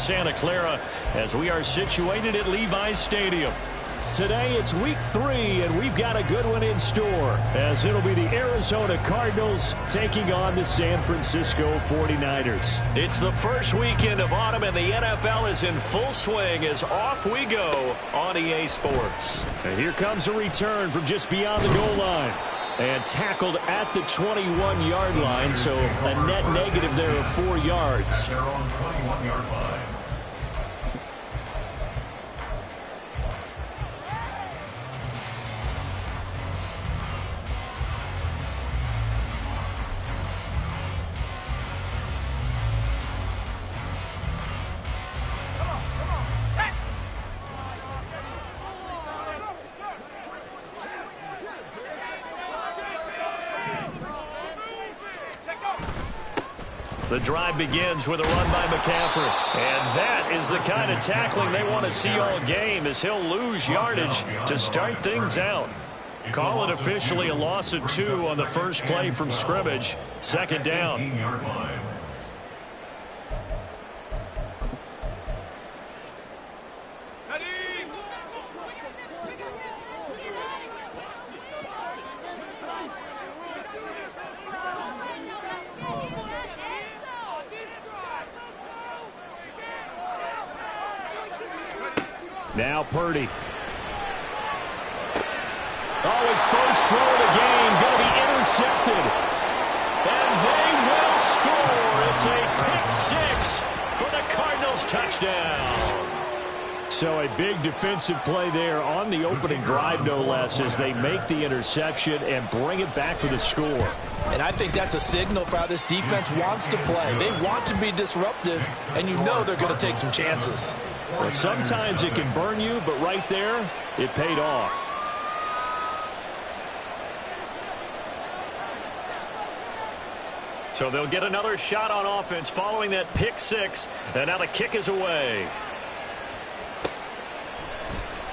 Santa Clara as we are situated at Levi's Stadium. Today it's week 3, and we've got a good one in store, as it'll be the Arizona Cardinals taking on the San Francisco 49ers. It's the first weekend of autumn, and the NFL is in full swing as off we go on EA Sports. And here comes a return from just beyond the goal line. And tackled at the 21-yard line, so a net negative there of 4 yards. Their own 21-yard line. The drive begins with a run by McCaffrey. And that is the kind of tackling they want to see all game, as he'll lose yardage to start things out. Call it officially a loss of 2 on the first play from scrimmage. Second down. Now Purdy. Oh, his first throw of the game going to be intercepted. And they will score. It's a pick 6 for the Cardinals touchdown. So a big defensive play there on the opening drive, no less, as they make the interception and bring it back for the score. And I think that's a signal for how this defense wants to play. They want to be disruptive, and you know they're going to take some chances. Well, sometimes it can burn you, but right there, it paid off. So they'll get another shot on offense following that pick 6, and now the kick is away.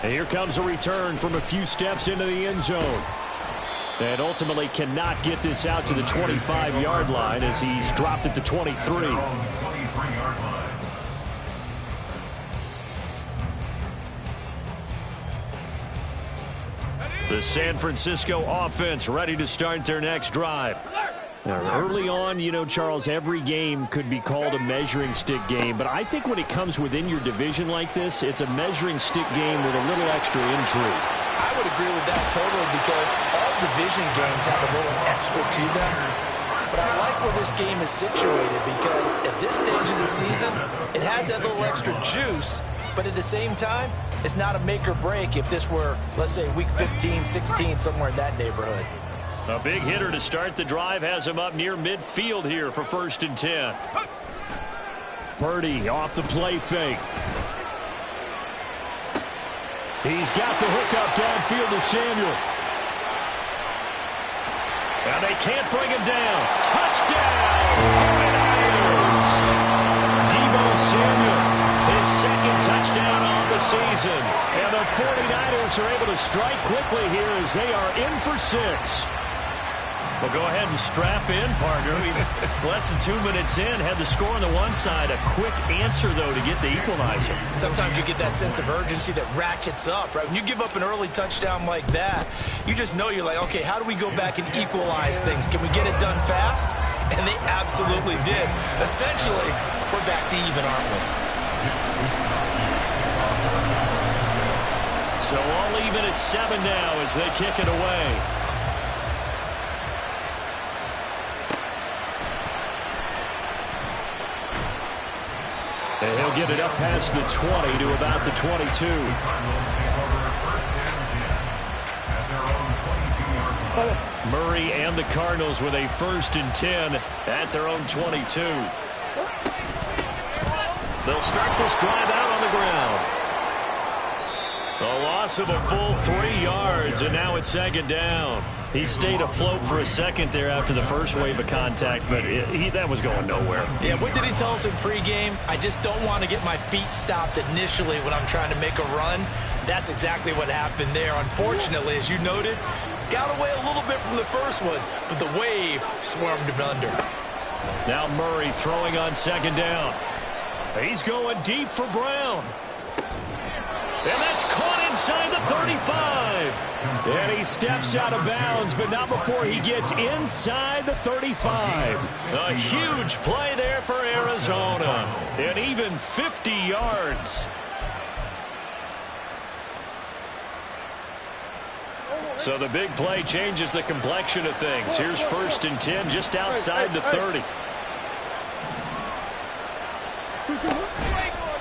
And here comes a return from a few steps into the end zone. And ultimately cannot get this out to the 25-yard line as he's dropped at the 23. The San Francisco offense ready to start their next drive. Now, early on, you know, Charles, every game could be called a measuring stick game, but I think when it comes within your division like this, it's a measuring stick game with a little extra intrigue. I would agree with that totally, because all division games have a little extra to them. But I like where this game is situated, because at this stage of the season, it has that little extra juice, but at the same time, it's not a make or break if this were, let's say, week 15, 16, somewhere in that neighborhood. A big hitter to start the drive has him up near midfield here for 1st and 10. Purdy off the play fake. He's got the hookup downfield to Samuel. And they can't bring him down. Touchdown, 49ers. Deebo Samuel, his 2nd touchdown on the season. And the 49ers are able to strike quickly here as they are in for 6. Well, go ahead and strap in, partner. Less than 2 minutes in, had the score on the one side. A quick answer, though, to get the equalizer. Sometimes you get that sense of urgency that ratchets up, right? When you give up an early touchdown like that, you just know you're like, okay, how do we go back and equalize things? Can we get it done fast? And they absolutely did. Essentially, we're back to even, aren't we? So all even at 7 now as they kick it away. And he'll get it up past the 20 to about the 22. Murray and the Cardinals with a 1st and 10 at their own 22. They'll start this drive out on the ground. A loss of a full 3 yards, and now it's 2nd down. He stayed afloat for a second there after the first wave of contact, but that was going nowhere. Yeah, what did he tell us in pregame? I just don't want to get my feet stopped initially when I'm trying to make a run. That's exactly what happened there. Unfortunately, as you noted, got away a little bit from the first one, but the wave swarmed him under. Now Murray throwing on 2nd down. He's going deep for Brown. And that's caught inside the 35. And he steps out of bounds, but not before he gets inside the 35. A huge play there for Arizona. And even 50 yards. So the big play changes the complexion of things. Here's 1st and 10 just outside the 30.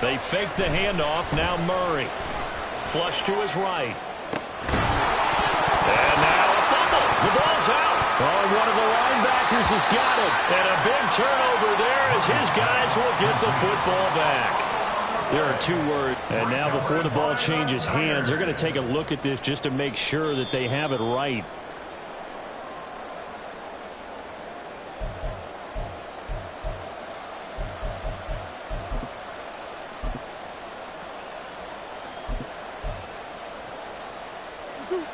They fake the handoff. Now Murray. Flush to his right. And now a fumble. The ball's out. Oh, and one of the linebackers has got it. And a big turnover there as his guys will get the football back. There are 2 words. And now before the ball changes hands, they're going to take a look at this just to make sure that they have it right.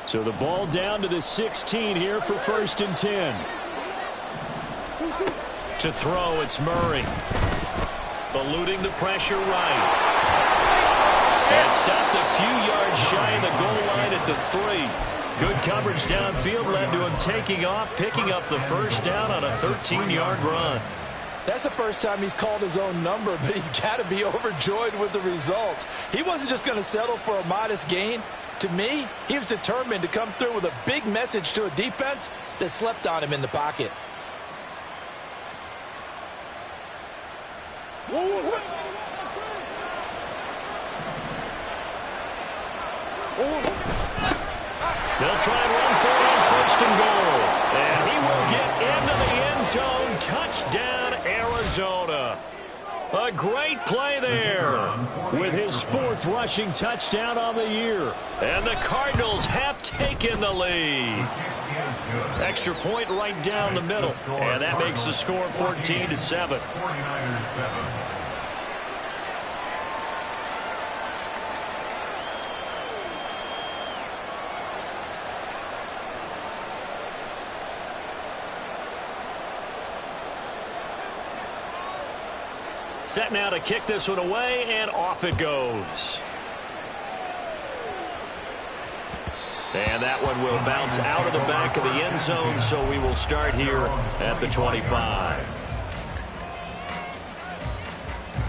So the ball down to the 16 here for 1st and 10. To throw, it's Murray. Eluding the pressure right. And stopped a few yards shy of the goal line at the 3. Good coverage downfield led to him taking off, picking up the 1st down on a 13-yard run. That's the first time he's called his own number, but he's got to be overjoyed with the results. He wasn't just going to settle for a modest gain. To me, he was determined to come through with a big message to a defense that slept on him in the pocket. They'll try and run for it on 1st and goal. And he will get into the end zone. Touchdown, Arizona. A great play there with his 4th rushing touchdown on the year. And the Cardinals have taken the lead. Extra point right down the middle. And that makes the score 14-7. Set now to kick this one away, and off it goes. And that one will bounce out of the back of the end zone, so we will start here at the 25.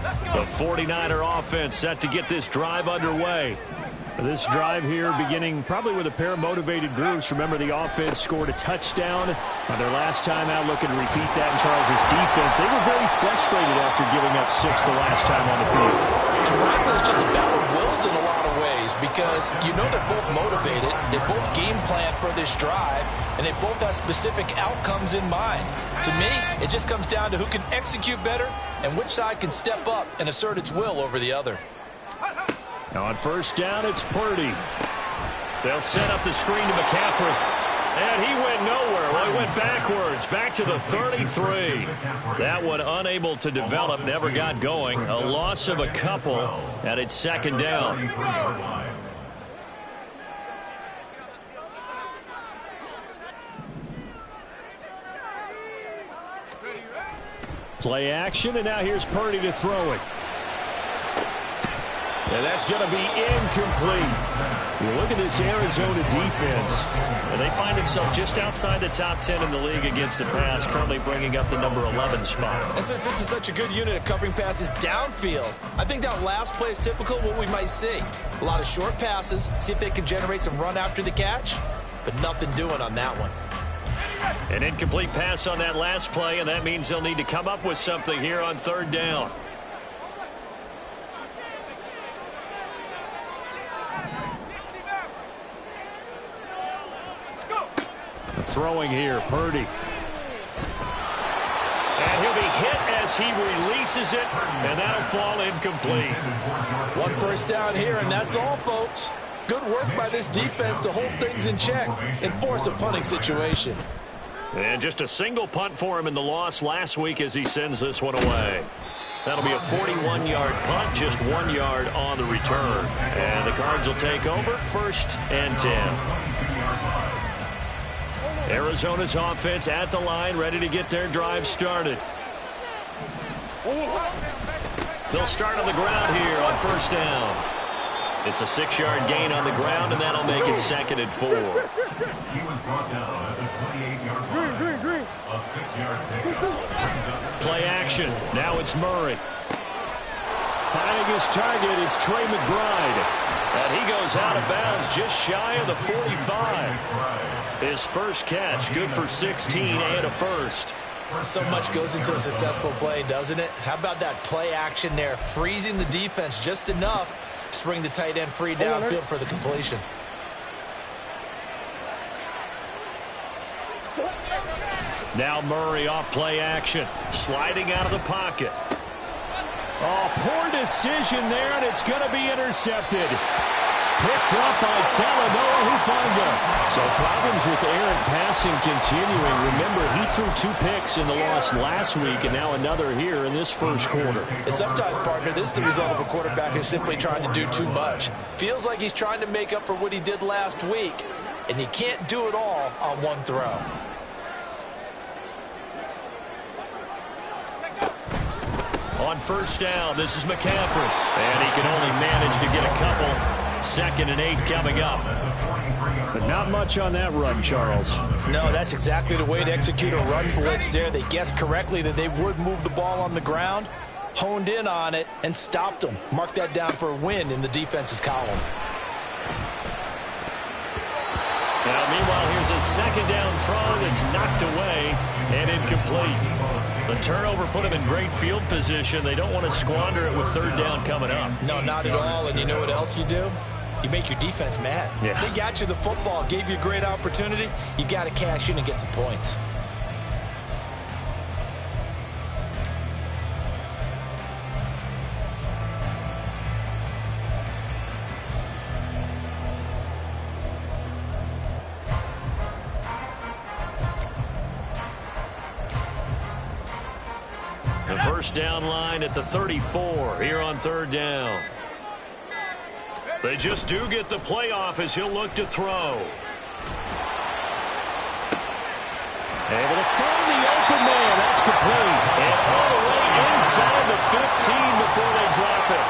The 49er offense set to get this drive underway. This drive here beginning probably with a pair of motivated groups. Remember, the offense scored a touchdown on their last time out, looking to repeat that in Charles' defense. They were very frustrated after giving up 6 the last time on the field. And frankly, it's just a battle of wills in a lot of ways because you know they're both motivated, they both game plan for this drive, and they both have specific outcomes in mind. To me, it just comes down to who can execute better and which side can step up and assert its will over the other. Now on 1st down, it's Purdy. They'll set up the screen to McCaffrey. And he went nowhere. Well, he went backwards, back to the 33. That one unable to develop, never got going. A loss of a couple, and it's 2nd down. Play action, and now here's Purdy to throw it. And that's going to be incomplete. Look at this Arizona defense. And they find themselves just outside the top 10 in the league against the pass, currently bringing up the number 11 spot. And since this is such a good unit of covering passes downfield, I think that last play is typical of what we might see. A lot of short passes, see if they can generate some run after the catch, but nothing doing on that one. An incomplete pass on that last play, and that means they'll need to come up with something here on 3rd down. Throwing here, Purdy. And he'll be hit as he releases it, and that'll fall incomplete. 1 first down here, and that's all, folks. Good work by this defense to hold things in check and force a punting situation. And just a single punt for him in the loss last week as he sends this one away. That'll be a 41-yard punt, just 1 yard on the return. And the Cards will take over, 1st and 10. Arizona's offense at the line, ready to get their drive started. They'll start on the ground here on first down. It's a 6-yard gain on the ground, and that'll make it 2nd and 4. He was brought down at the 28-yard line. A 6-yard pickup. Play action. Now it's Murray. Finding his target, it's Trey McBride. And he goes out of bounds just shy of the 45. His first catch, good for 16 and a first. So much goes into a successful play, doesn't it? How about that play action there, freezing the defense just enough to bring the tight end free downfield for the completion. Now Murray off play action, sliding out of the pocket. Oh, poor decision there, and it's going to be intercepted. Picked up by Talanoa Hufanga. So problems with errant passing continuing. Remember, he threw 2 picks in the loss last week, and now another here in this first quarter. And sometimes, partner, this is the result of a quarterback who's simply trying to do too much. Feels like he's trying to make up for what he did last week, and he can't do it all on one throw. On first down, this is McCaffrey. And he can only manage to get a couple. 2nd and 8 coming up. But not much on that run, Charles. No, that's exactly the way to execute a run blitz there. They guessed correctly that they would move the ball on the ground, honed in on it, and stopped them. Mark that down for a win in the defense's column. Now, meanwhile, here's a 2nd down throw that's knocked away and incomplete. The turnover put him in great field position. They don't want to squander it with 3rd down coming up. No, not at all. And you know what else you do? You make your defense mad. Yeah. They got you the football, gave you a great opportunity. You got to cash in and get some points. The first down line at the 34 here on 3rd down. They just do get the playoff as he'll look to throw. Able to find the open man. That's complete. And all the way inside the 15 before they drop it.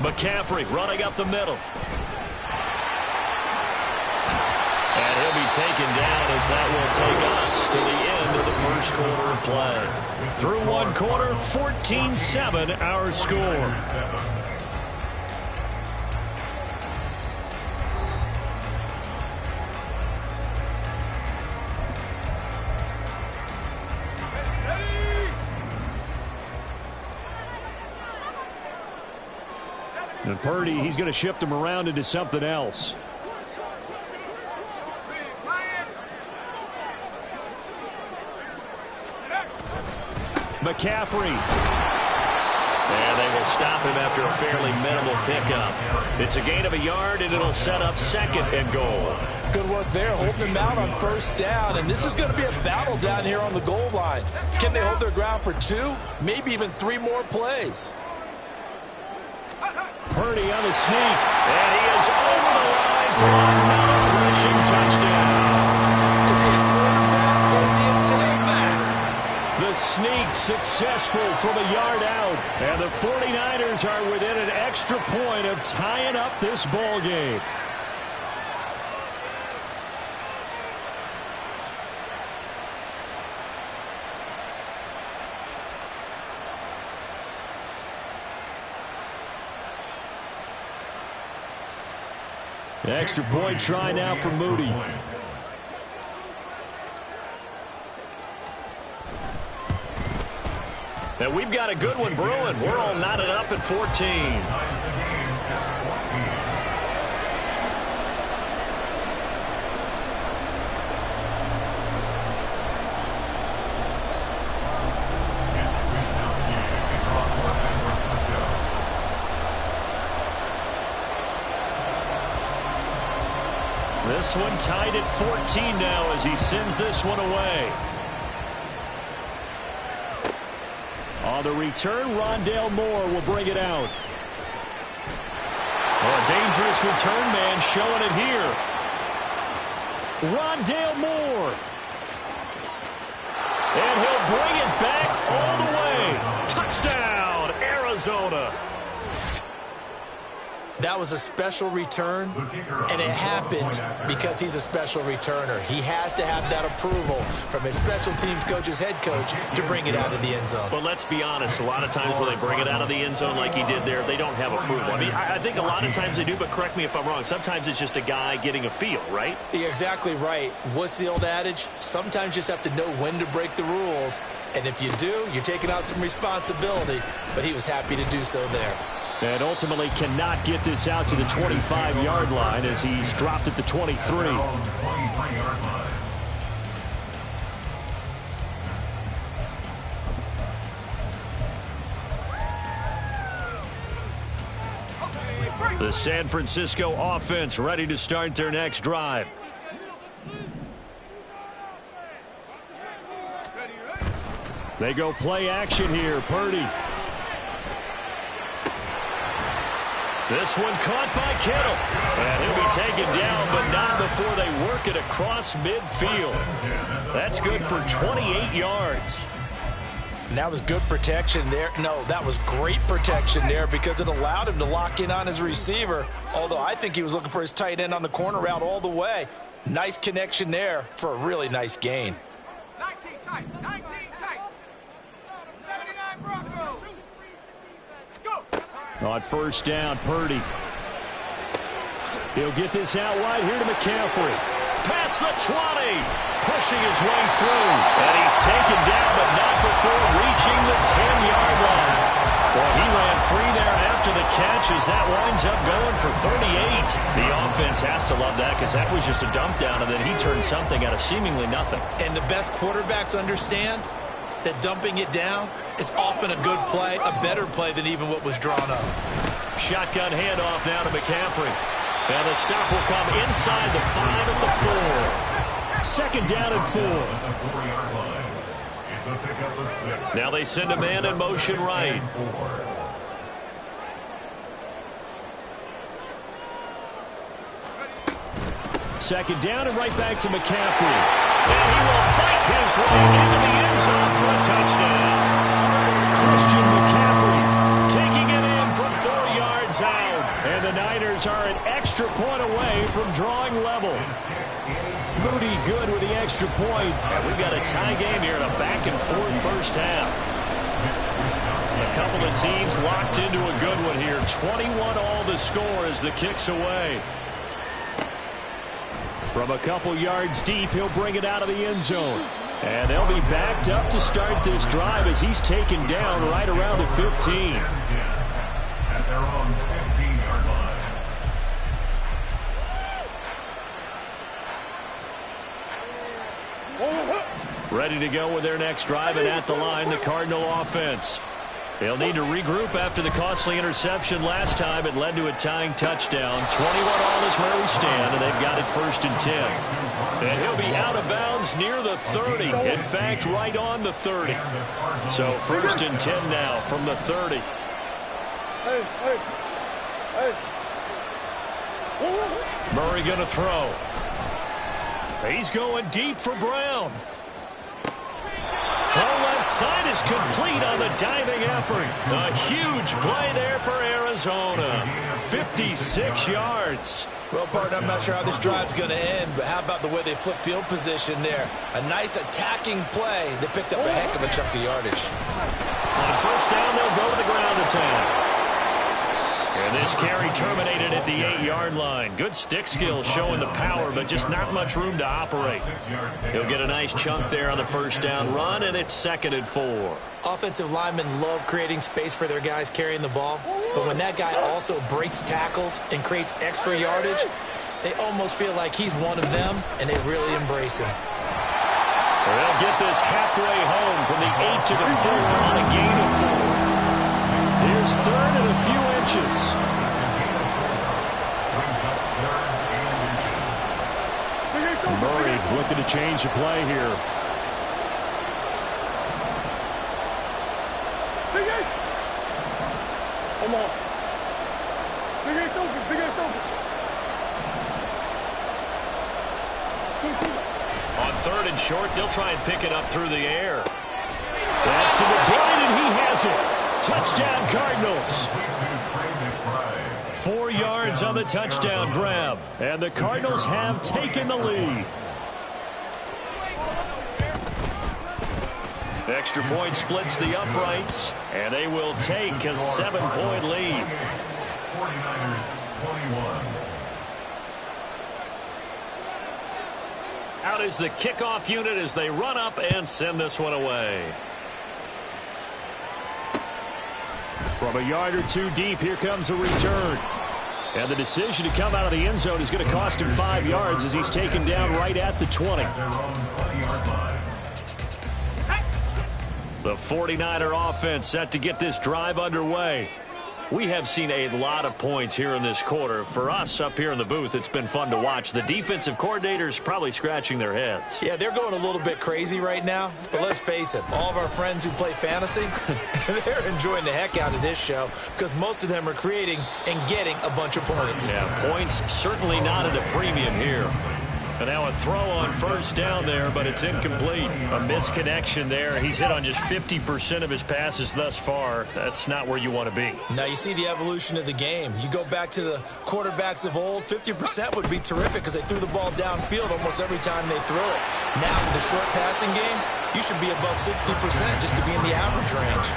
McCaffrey running up the middle. And he'll be taken down as that will take us to the end of the first quarter of play. Through one quarter, 14-7 our score. And Purdy, he's going to shift him around into something else. McCaffrey. And they will stop him after a fairly minimal pickup. It's a gain of a yard, and it'll set up 2nd and goal. Good work there, holding him out on first down. And this is going to be a battle down here on the goal line. Can they hold their ground for 2, maybe even 3 more plays? Purdy on the sneak. And he is over the line for another rushing touchdown. Is he a quarterback or is he a tailback? The sneak successful from a yard out. And the 49ers are within an extra point of tying up this ball game. Extra point try now for Moody. And we've got a good one brewing. We're all knotted up at 14. This one tied at 14 now as he sends this one away. On the return, Rondale Moore will bring it out. Oh, a dangerous return man showing it here. Rondale Moore. And he'll bring it back all the way. Touchdown, Arizona. That was a special return, and it happened because he's a special returner. He has to have that approval from his special teams coach's head coach to bring it out of the end zone. But let's be honest, a lot of times when they bring it out of the end zone like he did there, they don't have approval. I mean, I think a lot of times they do, but correct me if I'm wrong. Sometimes it's just a guy getting a feel, right? You're exactly right. What's the old adage? Sometimes you just have to know when to break the rules, and if you do, you're taking out some responsibility, but he was happy to do so there. And ultimately cannot get this out to the 25-yard line as he's dropped at the 23. The San Francisco offense ready to start their next drive. They go play action here. Purdy. This one caught by Kittle. And he'll be taken down, but not before they work it across midfield. That's good for 28 yards. And that was good protection there. No, that was great protection there because it allowed him to lock in on his receiver, although I think he was looking for his tight end on the corner route all the way. Nice connection there for a really nice gain. 19 tight, 19 tight. 79 Broncos. Go. On first down, Purdy. He'll get this out wide here to McCaffrey. Past the 20. Pushing his way through. And he's taken down, but not before reaching the 10-yard line. Well, he ran free there after the catch as that winds up going for 38. The offense has to love that because that was just a dump down, and then he turned something out of seemingly nothing. And the best quarterbacks understand that dumping it down is often a good play, a better play than even what was drawn up. Shotgun handoff now to McCaffrey. And the stop will come inside the 5 at the 4. Second down and 4. Now they send a man in motion right. Second down and right back to McCaffrey. And he will fight his way into the end zone for a touchdown. Christian McCaffrey taking it in from 4 yards out. And the Niners are an extra point away from drawing level. Moody good with the extra point. And we've got a tie game here in a back-and-forth first half. A couple of teams locked into a good one here. 21-all the score as the kick's away. From a couple yards deep, he'll bring it out of the end zone. And they'll be backed up to start this drive as he's taken down right around the 15. At their own 15-yard line. Ready to go with their next drive, and at the line, the Cardinal offense. They'll need to regroup after the costly interception last time. It led to a tying touchdown. 21-all is where we stand, and they've got it 1st and 10. And he'll be out of bounds near the 30. In fact, right on the 30. So 1st and 10 now from the 30. Murray going to throw. He's going deep for Brown. Throw left side is complete on the diving effort. A huge play there for Arizona. 56 yards. Well, partner, I'm not sure how this drive's going to end, but how about the way they flip field position there? A nice attacking play. They picked up a heck of a chunk of yardage. On first down, they'll go to the ground attack. And this carry terminated at the 8-yard line. Good stick skill showing the power, but just not much room to operate. He'll get a nice chunk there on the first down run, and it's 2nd and 4. Offensive linemen love creating space for their guys carrying the ball, but when that guy also breaks tackles and creates extra yardage, they almost feel like he's one of them, and they really embrace him. They'll get this halfway home from the 8 to the 4 on a gain of 4. Here's 3rd and a few inches. Murray looking to change the play here. On 3rd and short, they'll try and pick it up through the air. That's to McBride, and he has it. Touchdown, Cardinals. 4 yards on the touchdown grab, and the Cardinals have taken the lead. Extra point splits the uprights, and they will take a 7-point lead. 49ers 21. Out is the kickoff unit as they run up and send this one away. From a yard or two deep, here comes a return. And the decision to come out of the end zone is going to cost him 5 yards as he's taken down right at the 20. The 49er offense set to get this drive underway. We have seen a lot of points here in this quarter. For us up here in the booth, it's been fun to watch. The defensive coordinators probably scratching their heads. Yeah, they're going a little bit crazy right now. But let's face it, all of our friends who play fantasy, they're enjoying the heck out of this show because most of them are creating and getting a bunch of points. Yeah, points certainly not at a premium here. And now a throw on 1st down there, but it's incomplete. A misconnection there. He's hit on just 50% of his passes thus far. That's not where you want to be. Now you see the evolution of the game. You go back to the quarterbacks of old, 50% would be terrific because they threw the ball downfield almost every time they threw it. Now with the short passing game, you should be above 60% just to be in the average range.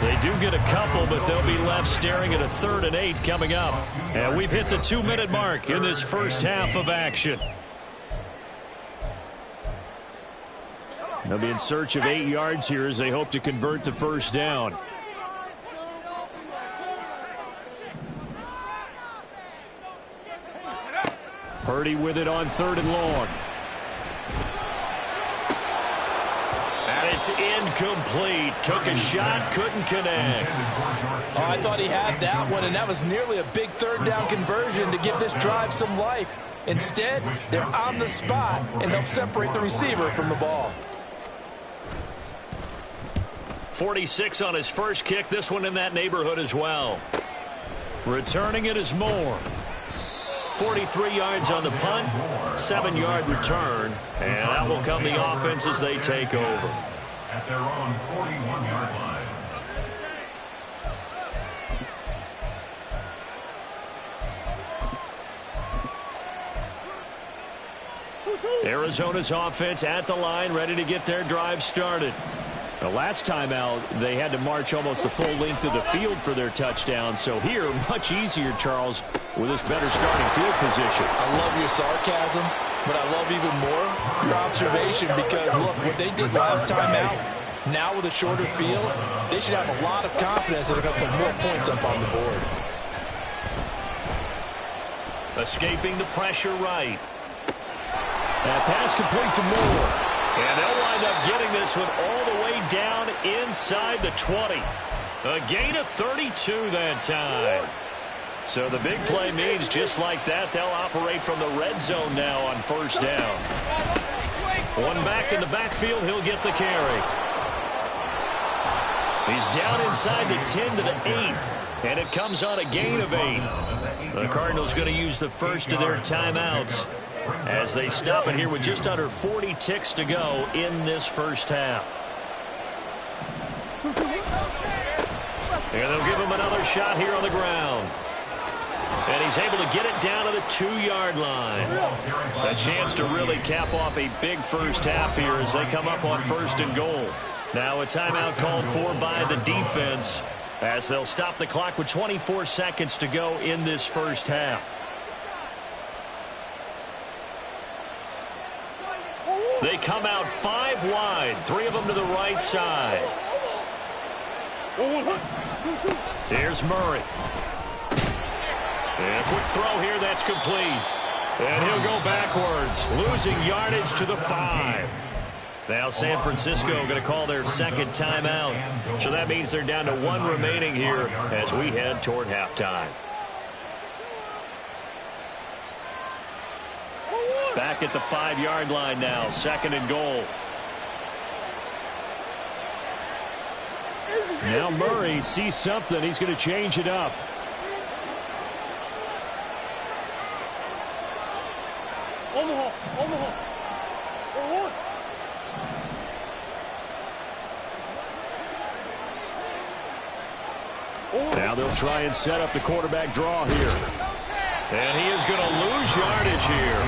They do get a couple, but they'll be left staring at a 3rd and 8 coming up. And we've hit the 2-minute mark in this first half of action. They'll be in search of 8 yards here as they hope to convert the 1st down. Purdy with it on 3rd and long. And it's incomplete. Took a shot, couldn't connect. Oh, I thought he had that one, and that was nearly a big 3rd down conversion to give this drive some life. Instead, they're on the spot, and they'll separate the receiver from the ball. 46 on his first kick. This one in that neighborhood as well. Returning it is Moore. 43 yards on the punt. 7-yard return. And that will come the offense as they take over. At their own 41-yard line. Arizona's offense at the line, ready to get their drive started. The last time out, they had to march almost the full length of the field for their touchdown. So here, much easier, Charles, with this better starting field position. I love your sarcasm, but I love even more your observation because, look, what they did last time out, now with a shorter field, they should have a lot of confidence that they're going to put more points up on the board. Escaping the pressure right. That pass complete to Moore. And they'll wind up getting this one all the way down inside the 20. A gain of 32 that time. So the big play means just like that, they'll operate from the red zone now on 1st down. One back in the backfield, he'll get the carry. He's down inside the 10 to the 8. And it comes on a gain of 8. The Cardinals going to use the first of their timeouts as they stop it here with just under 40 ticks to go in this first half. And they'll give him another shot here on the ground. And he's able to get it down to the 2-yard line. A chance to really cap off a big first half here as they come up on 1st and goal. Now a timeout called for by the defense as they'll stop the clock with 24 seconds to go in this first half. They come out 5 wide, 3 of them to the right side. Here's Murray. And quick throw here, that's complete. And he'll go backwards, losing yardage to the 5. Now San Francisco going to call their second timeout. So that means they're down to 1 remaining here as we head toward halftime. Back at the 5-yard line now, 2nd and goal. Now Murray sees something. He's going to change it up. Now they'll try and set up the quarterback draw here. And he is going to lose yardage here.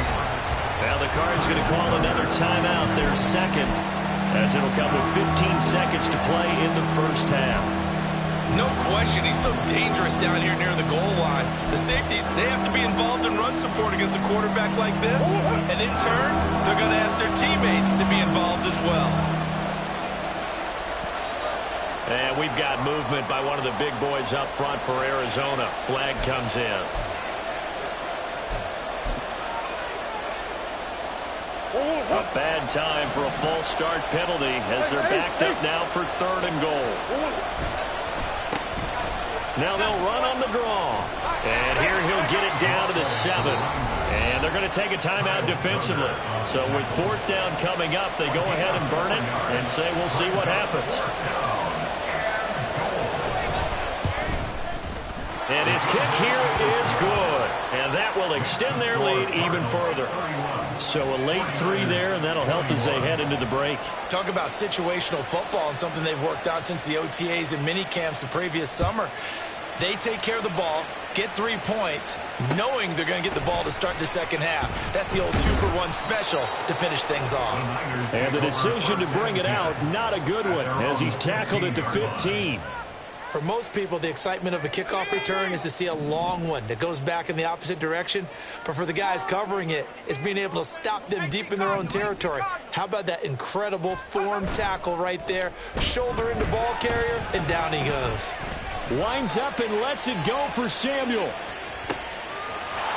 Now the Cards going to call another timeout, their second, as it'll come with 15 seconds to play in the first half. No question, he's so dangerous down here near the goal line. The safeties, they have to be involved in run support against a quarterback like this. And in turn, they're going to ask their teammates to be involved as well. And we've got movement by one of the big boys up front for Arizona. Flag comes in. A bad time for a false start penalty as they're backed up now for 3rd and goal. Now they'll run on the draw. And here he'll get it down to the 7. And they're going to take a timeout defensively. So with 4th down coming up, they go ahead and burn it and say we'll see what happens. And his kick here is good. And that will extend their lead even further. So a late 3 there, and that'll help as they head into the break. Talk about situational football and something they've worked on since the OTAs and mini camps the previous summer. They take care of the ball, get 3 points, knowing they're going to get the ball to start the second half. That's the old 2-for-1 special to finish things off. And the decision to bring it out, not a good one, as he's tackled it to 15. For most people, the excitement of a kickoff return is to see a long one that goes back in the opposite direction. But for the guys covering it, it's being able to stop them deep in their own territory. How about that incredible form tackle right there? Shoulder into ball carrier, and down he goes. Winds up and lets it go for Samuel.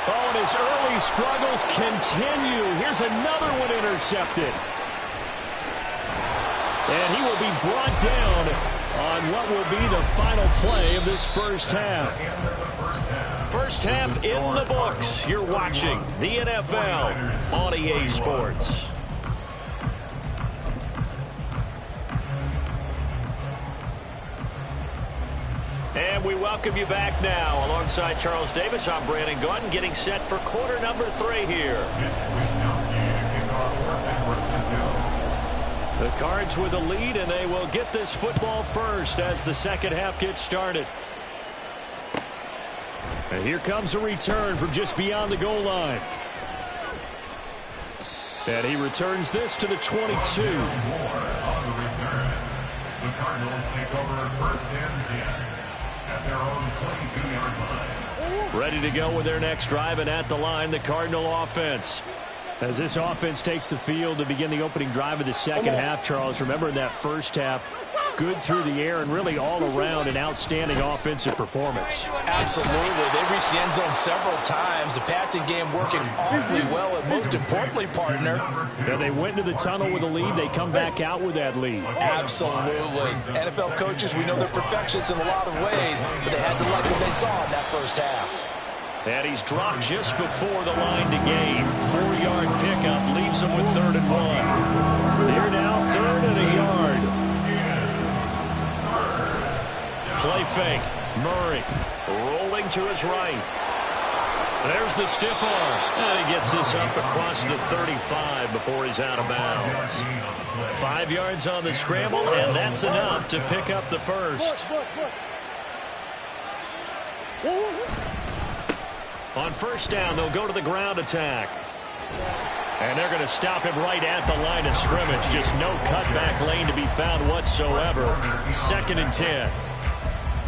Oh, and his early struggles continue. Here's another one intercepted. And he will be brought down on what will be the final play of this first half. First half in the books. You're watching the NFL on EA Sports. And we welcome you back now. Alongside Charles Davis, I'm Brandon Gordon, getting set for quarter number 3 here. The Cards with the lead, and they will get this football first as the second half gets started. And here comes a return from just beyond the goal line. And he returns this to the 22. The Cardinals take over 1st and 10 at their own 22-yard line. Ready to go with their next drive, and at the line, the Cardinal offense. As this offense takes the field to begin the opening drive of the second half, Charles, remember in that first half, good through the air and really all around an outstanding offensive performance. Absolutely. They reached the end zone several times. The passing game working awfully well, and most importantly, partner. Yeah, they went into the tunnel with a lead. They come back out with that lead. Absolutely. NFL coaches, we know they're perfectionists in a lot of ways, but they had to like what they saw in that first half. And he's dropped just before the line to gain. 4-yard pickup leaves him with 3rd and 1. They're now 3rd and a yard. Play fake. Murray rolling to his right. There's the stiff arm. And he gets this up across the 35 before he's out of bounds. 5 yards on the scramble, and that's enough to pick up the first. On first down, they'll go to the ground attack. And they're going to stop him right at the line of scrimmage. Just no cutback lane to be found whatsoever. 2nd and 10.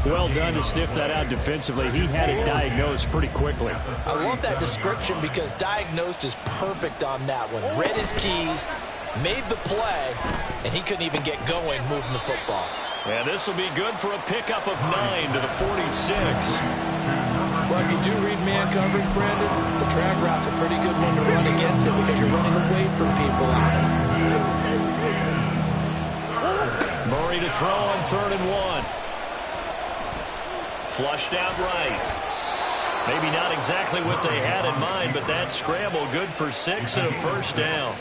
Well done to sniff that out defensively. He had it diagnosed pretty quickly. I love that description because diagnosed is perfect on that one. Read his keys, made the play, and he couldn't even get going moving the football. And this will be good for a pickup of 9 to the 46. Well, if you do read man coverage, Brandon, the drag route's a pretty good one to run against it because you're running away from people out of it. Murray to throw on 3rd and 1. Flushed out right. Maybe not exactly what they had in mind, but that scramble good for 6 and a first down.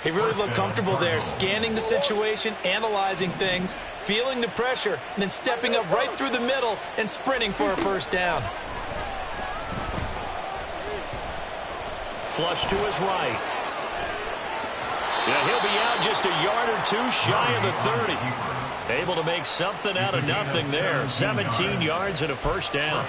He really looked comfortable there, scanning the situation, analyzing things, feeling the pressure, and then stepping up right through the middle and sprinting for a first down. Flush to his right. Yeah, he'll be out just a yard or two shy of the 30. Able to make something out of nothing there. 17 yards and a first down.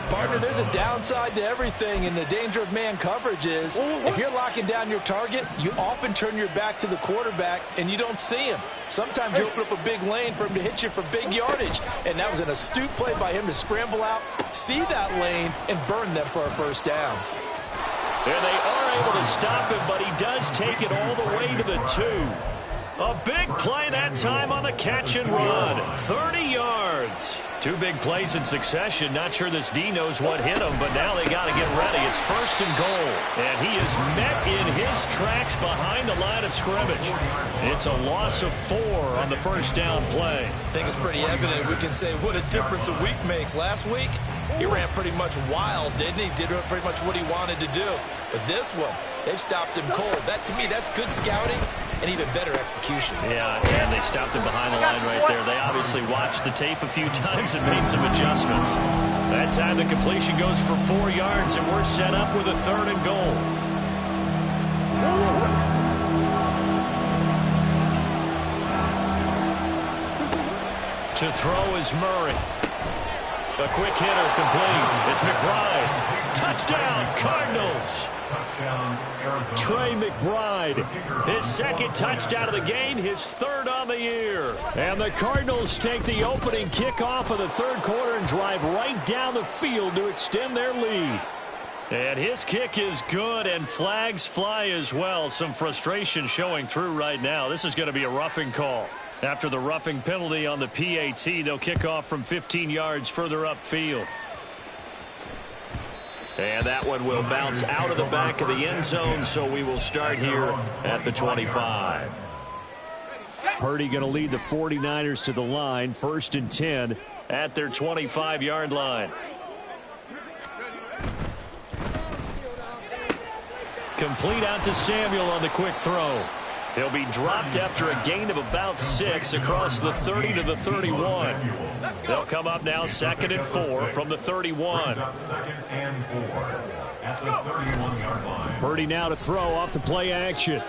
Partner, there's a downside to everything, and the danger of man coverage is if you're locking down your target, you often turn your back to the quarterback, and you don't see him. Sometimes you open up a big lane for him to hit you for big yardage, and that was an astute play by him to scramble out, see that lane, and burn them for a first down. And they are able to stop him, but he does take it all the way to the 2. A big play that time on the catch and run. 30 yards. 2 big plays in succession. Not sure this D knows what hit him, but now they got to get ready. It's first and goal. And he is met in his tracks behind the line of scrimmage. It's a loss of 4 on the first down play. I think it's pretty evident. We can say what a difference a week makes. Last week, he ran pretty much wild, didn't he? Did pretty much what he wanted to do. But this one, they've stopped him cold. That, to me, that's good scouting and even better execution. Yeah, and they stopped him behind the line right there. They obviously watched the tape a few times and made some adjustments. That time the completion goes for 4 yards, and we're set up with a 3rd and goal. To throw is Murray. A quick hitter complete. It's McBride. Touchdown, Cardinals. Trey McBride, his 2nd touchdown of the game, his 3rd on the year. And the Cardinals take the opening kickoff of the 3rd quarter and drive right down the field to extend their lead. And his kick is good, and flags fly as well. Some frustration showing through right now. This is going to be a roughing call. After the roughing penalty on the PAT, they'll kick off from 15 yards further upfield. And that one will bounce out of the back of the end zone, so we will start here at the 25. Purdy going to lead the 49ers to the line, 1st and 10 at their 25-yard line. Complete out to Samuel on the quick throw. He'll be dropped after a gain of about 6 across the 30 to the 31. They'll come up now 2nd and 4 from the 31. Purdy now to throw off the play action.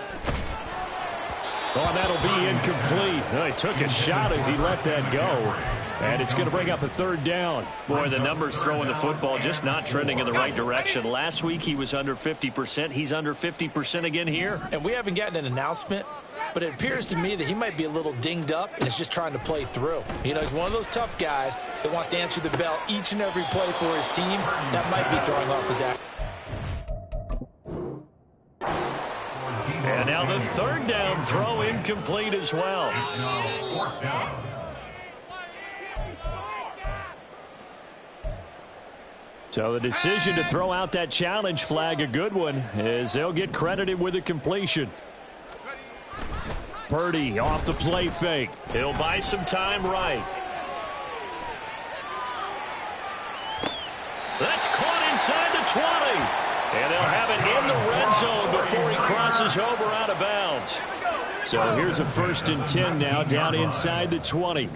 Oh, that'll be incomplete. Oh, he took a shot as he let that go. And it's going to bring up a 3rd down. Boy, the numbers throwing the football just not trending in the right direction. Last week he was under 50%. He's under 50% again here. And we haven't gotten an announcement, but it appears to me that he might be a little dinged up and is just trying to play through. You know, he's one of those tough guys that wants to answer the bell each and every play for his team. That might be throwing off his act. And now the 3rd down throw incomplete as well. So the decision to throw out that challenge flag, a good one, as they'll get credited with a completion. Purdy off the play fake. He'll buy some time right. That's caught inside the 20. And they'll have it in the red zone before he crosses over out of bounds. So here's a 1st and 10 now down inside the 20.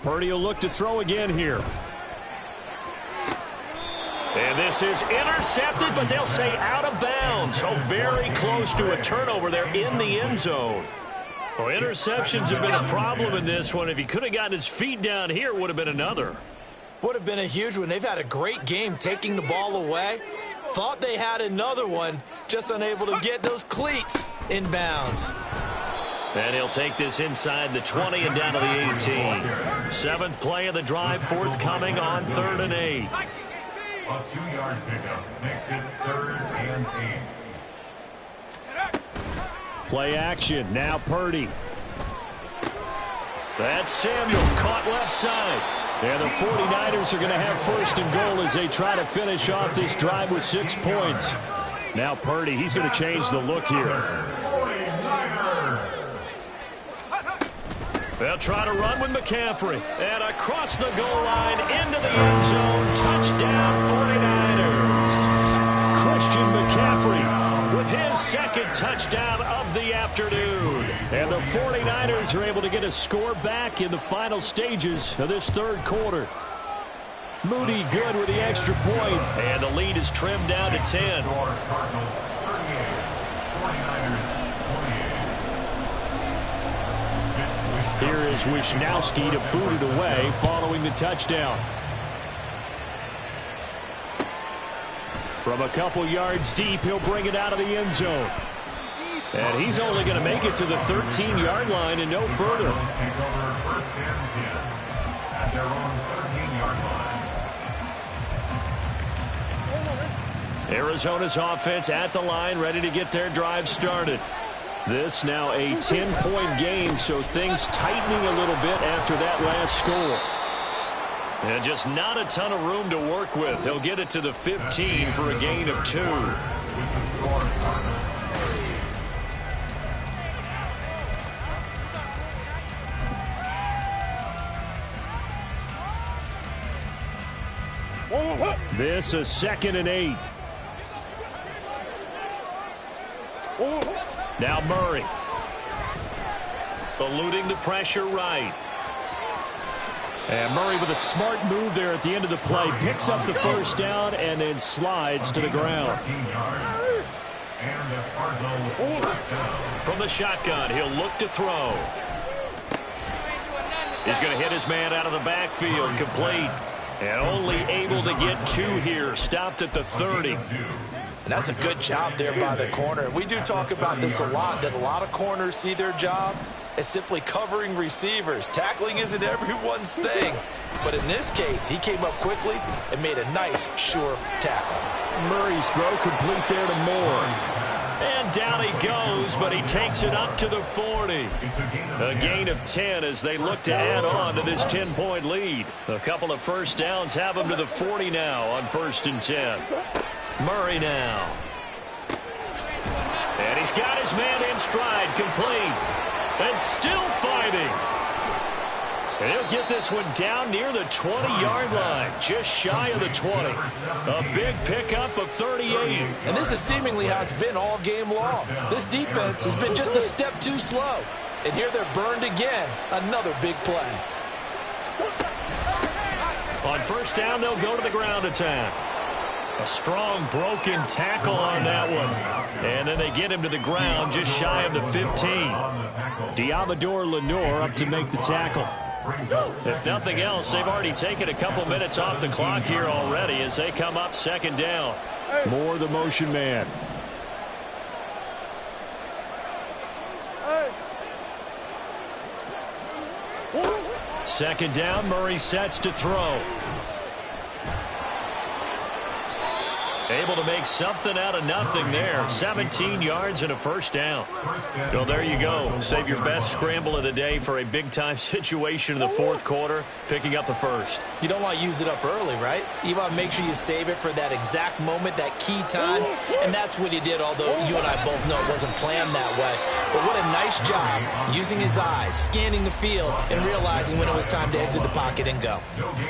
Purdy will look to throw again here. And this is intercepted, but they'll say out of bounds. So very close to a turnover there in the end zone. Well, interceptions have been a problem in this one. If he could have gotten his feet down here, it would have been another. Would have been a huge one. They've had a great game taking the ball away. Thought they had another one, just unable to get those cleats in bounds. And he'll take this inside the 20 and down to the 18. 7th play of the drive, forthcoming on 3rd and 8. A 2-yard pickup makes it 3rd and 8. Play action, now Purdy. That's Samuel, caught left side. And the 49ers are going to have 1st and goal as they try to finish off this drive with 6 points. Now Purdy, he's going to change the look here. They'll try to run with McCaffrey. And across the goal line into the end zone. Touchdown 49ers. Christian McCaffrey with his 2nd touchdown of the afternoon. And the 49ers are able to get a score back in the final stages of this 3rd quarter. Moody good with the extra point. And the lead is trimmed down to 10. Cardinals 38, 49ers 28. Here is Wisnowski to boot it away following the touchdown. From a couple yards deep, he'll bring it out of the end zone. And he's only going to make it to the 13-yard line and no further. Take over first and 10 at their own 13-yard line. Arizona's offense at the line, ready to get their drive started. This now a 10-point game, so things tightening a little bit after that last score. And just not a ton of room to work with. He'll get it to the 15 for a gain of 2. This is 2nd and 8. Now Murray. Eluding the pressure right. And Murray with a smart move there at the end of the play. Picks up the first down and then slides to the ground. From the shotgun, he'll look to throw. He's going to hit his man out of the backfield, complete. And only able to get 2 here, stopped at the 30. And that's a good job there by the corner. We do talk about this a lot, that a lot of corners see their job as simply covering receivers. Tackling isn't everyone's thing. But in this case, he came up quickly and made a nice, sure tackle. Murray's throw complete there to Moore. And down he goes, but he takes it up to the 40. A gain of 10 as they look to add on to this 10-point lead. A couple of first downs have him to the 40 now on 1st and 10. Murray now. And he's got his man in stride, complete. And still fighting. And he'll get this one down near the 20-yard line, just shy of the 20. A big pickup of 38. And this is seemingly how it's been all game long. This defense has been just a step too slow. And here they're burned again. Another big play. On 1st down, they'll go to the ground attack. A strong broken tackle on that one. And then they get him to the ground just shy of the 15. Diamador Lenore up to make the tackle. If nothing else, they've already taken a couple minutes off the clock here already as they come up 2nd down. Moore the motion man. Second down, Murray sets to throw. Able to make something out of nothing there. 17 yards and a first down. So there you go. Save your best scramble of the day for a big-time situation in the 4th quarter, picking up the first. You don't want to use it up early, right? You want to make sure you save it for that exact moment, that key time. And that's what he did, although you and I both know it wasn't planned that way. But what a nice job using his eyes, scanning the field, and realizing when it was time to exit the pocket and go.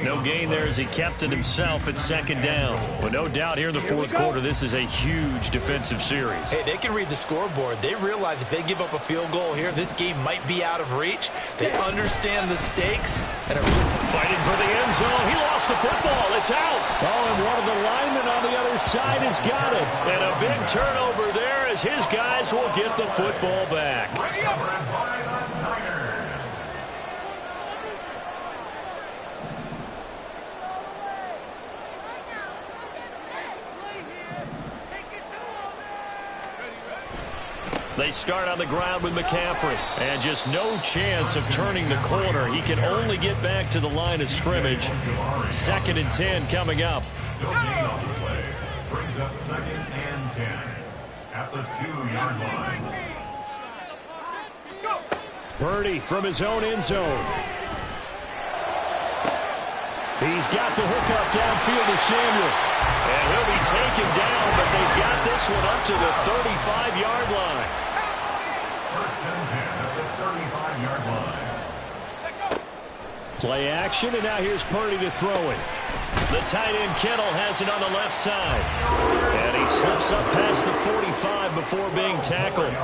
No gain there as he kept it himself at 2nd down. Well, no doubt here in the 4th quarter, this is a huge defensive series. Hey, they can read the scoreboard. They realize if they give up a field goal here, this game might be out of reach. They understand the stakes and are fighting for the end zone. He lost the football. It's out. Oh, and one of the linemen on the other side has got it. And a big turnover there as his guys will get the football back. They start on the ground with McCaffrey. And just no chance of turning the corner. He can only get back to the line of scrimmage. 2nd and 10 coming up. No gain on the play. Brings up 2nd and 10 at the 2-yard line. Purdy from his own end zone. He's got the hookup downfield to Samuel. And he'll be taken down, but they've got this one up to the 35-yard line. 1st and 10 at the 35-yard line. Play action, and now here's Purdy to throw it. The tight end Kittle has it on the left side. And he slips up past the 45 before being tackled.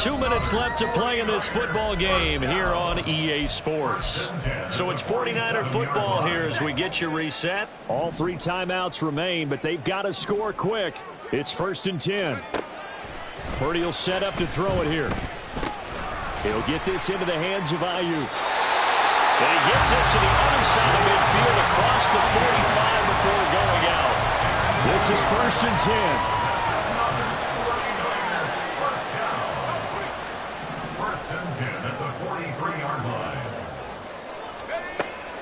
2 minutes left to play in this football game here on EA Sports. So it's 49er football here as we get you reset. All 3 timeouts remain, but they've got to score quick. It's 1st and 10. Purdy will set up to throw it here. He'll get this into the hands of Ayuk. And he gets this to the other side of midfield across the 45 before going out. This is 1st and 10.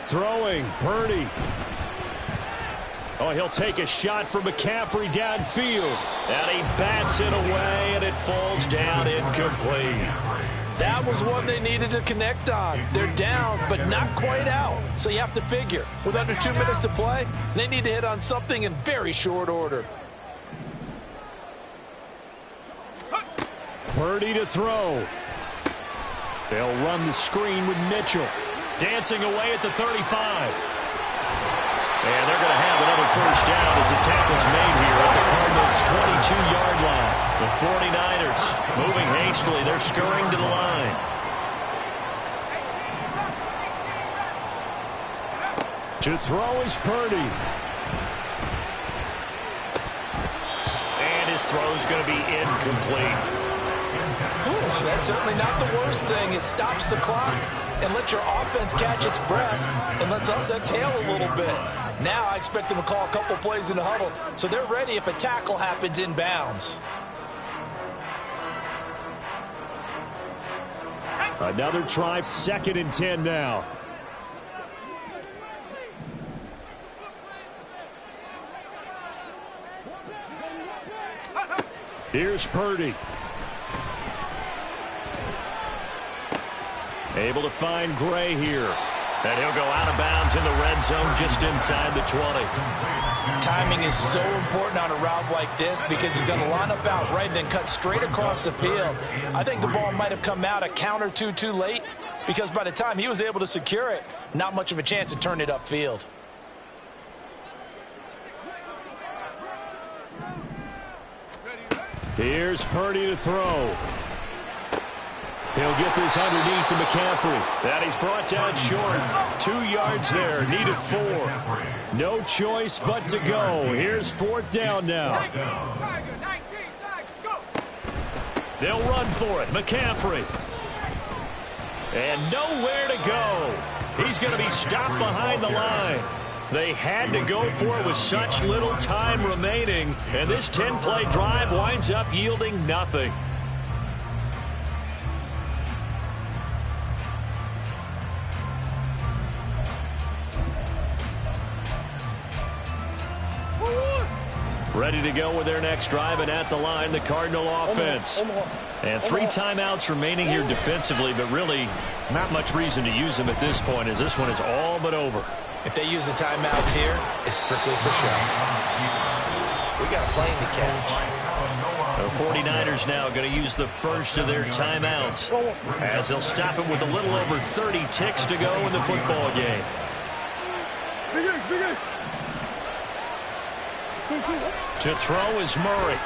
Throwing, Purdy. Oh, he'll take a shot from McCaffrey downfield. And he bats it away, and it falls down incomplete. That was one they needed to connect on. They're down, but not quite out. So you have to figure, with under 2 minutes to play, they need to hit on something in very short order. Purdy to throw. They'll run the screen with Mitchell. Dancing away at the 35. And they're going to have another first down as the tackle's made here at the Cardinals' 22-yard line. The 49ers moving hastily. They're scurrying to the line. To throw is Purdy. And his throw's going to be incomplete. Ooh, that's certainly not the worst thing. It stops the clock and lets your offense catch its breath and lets us exhale a little bit. Now I expect them to call a couple plays in the huddle so they're ready if a tackle happens inbounds. Another try, 2nd and 10 now. Here's Purdy. Able to find Gray here. And he'll go out of bounds in the red zone just inside the 20. Timing is so important on a route like this because he's going to line up out right and then cut straight across the field. I think the ball might have come out a count or two too late because by the time he was able to secure it, not much of a chance to turn it upfield. Here's Purdy to throw. He'll get this underneath to McCaffrey. And he's brought down short. 2 yards there. Needed 4. No choice but to go. Here's 4th down now. They'll run for it. McCaffrey. And nowhere to go. He's going to be stopped behind the line. They had to go for it with such little time remaining. And this 10-play drive winds up yielding nothing. Ready to go with their next drive, and at the line, the Cardinal offense. And 3 timeouts remaining here defensively, but really not much reason to use them at this point as this one is all but over. If they use the timeouts here, it's strictly for show. We got a plane to catch. The 49ers now going to use the first of their timeouts as they'll stop it with a little over 30 ticks to go in the football game. To throw is Murray.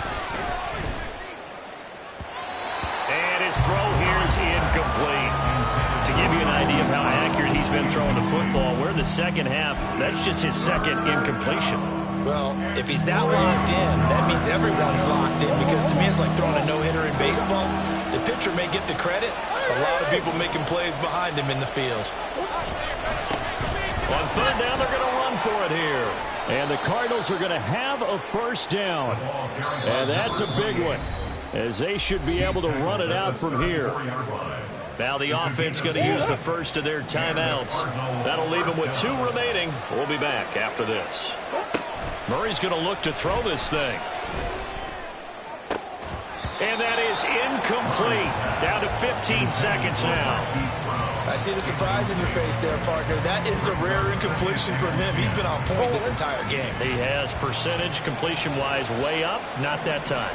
And his throw here is incomplete. To give you an idea of how accurate he's been throwing the football, we're in the second half. That's just his 2nd incompletion. Well, if he's that locked in, that means everyone's locked in because to me it's like throwing a no-hitter in baseball. The pitcher may get the credit, a lot of people making plays behind him in the field. On 3rd down, they're going to run for it here. And the Cardinals are going to have a first down. And that's a big one, as they should be able to run it out from here. Now the offense going to use the first of their timeouts. That'll leave them with 2 remaining. We'll be back after this. Murray's going to look to throw this thing. And that is incomplete. Down to 15 seconds now. I see the surprise in your face there, partner. That is a rare incompletion from him. He's been on point this entire game. He has percentage completion-wise way up. Not that time.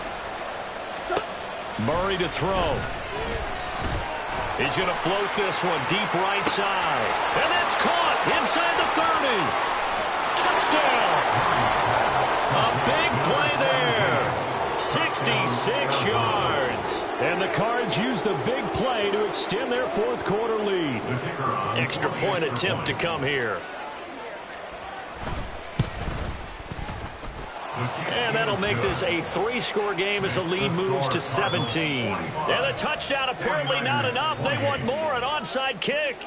Murray to throw. He's going to float this one deep right side. And that's caught inside the 30. Touchdown. A big play there. 66 yards. And the Cards use the big play to extend their fourth quarter lead. Extra point attempt to come here. And that'll make this a 3-score game as the lead moves to 17. And a touchdown apparently not enough. They want more, an onside kick.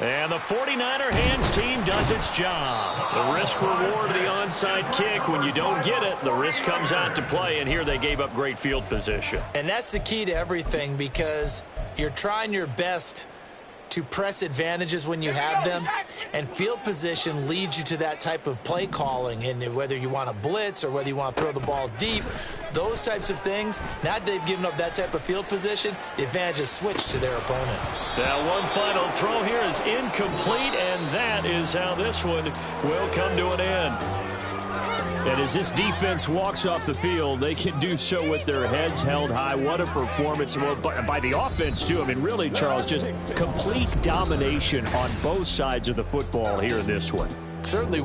And the 49er hands team does its job. The risk-reward of the onside kick. When you don't get it, the risk comes out to play, and here they gave up great field position. And that's the key to everything, because you're trying your best to press advantages when you have them, and field position leads you to that type of play calling. And whether you want to blitz or whether you want to throw the ball deep, those types of things, now that they've given up that type of field position, the advantage is switched to their opponent. Now one final throw here is incomplete, and that is how this one will come to an end. And as this defense walks off the field, they can do so with their heads held high. What a performance by the offense, too. I mean, really, Charles, just complete domination on both sides of the football here in this one. Certainly.